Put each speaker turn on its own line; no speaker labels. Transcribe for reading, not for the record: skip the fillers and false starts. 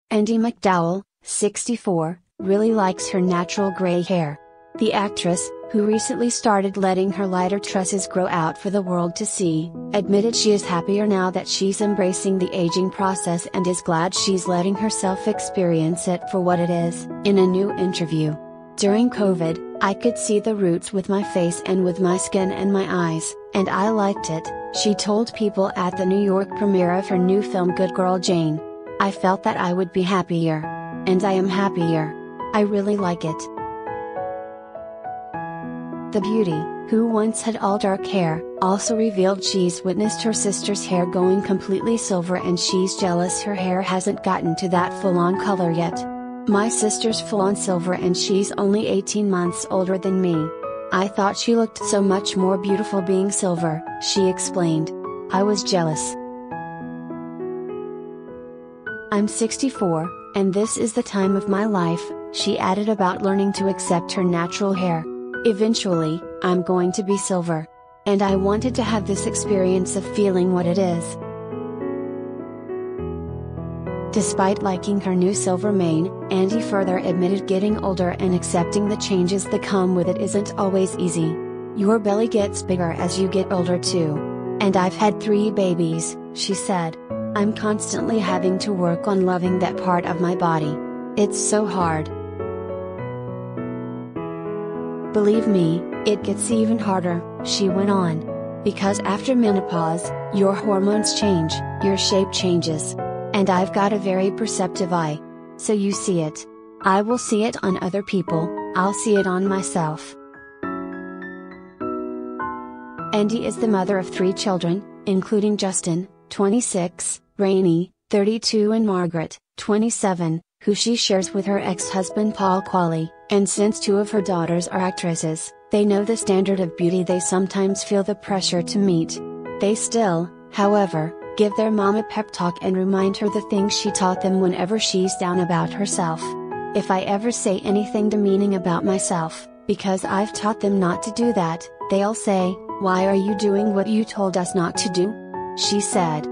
Andie MacDowell, 64, really likes her natural gray hair. The actress, who recently started letting her lighter tresses grow out for the world to see, admitted she is happier now that she's embracing the aging process and is glad she's letting herself experience it for what it is. In a new interview, "During COVID, I could see the roots with my face and with my skin and my eyes, and I liked it," she told People at the New York premiere of her new film Good Girl Jane. "I felt that I would be happier. And I am happier. I really like it." The beauty, who once had all dark hair, also revealed she's witnessed her sister's hair going completely silver and she's jealous her hair hasn't gotten to that full-on color yet. "My sister's full-on silver and she's only 18 months older than me. I thought she looked so much more beautiful being silver," she explained. "I was jealous. I'm 64, and this is the time of my life," she added about learning to accept her natural hair. "Eventually, I'm going to be silver. And I wanted to have this experience of feeling what it is." Despite liking her new silver mane, Andie further admitted getting older and accepting the changes that come with it isn't always easy. "Your belly gets bigger as you get older too. And I've had 3 babies," she said. "I'm constantly having to work on loving that part of my body. It's so hard. Believe me, it gets even harder," she went on. "Because after menopause, your hormones change, your shape changes. And I've got a very perceptive eye. So you see it. I will see it on other people, I'll see it on myself." Andie is the mother of 3 children, including Justin, 26, Rainey, 32 and Margaret, 27, who she shares with her ex-husband Paul Qualley, and since 2 of her daughters are actresses, they know the standard of beauty they sometimes feel the pressure to meet. They still, however, give their mom a pep talk and remind her the things she taught them whenever she's down about herself. "If I ever say anything demeaning about myself, because I've taught them not to do that, they'll say, 'Why are you doing what you told us not to do?'" she said.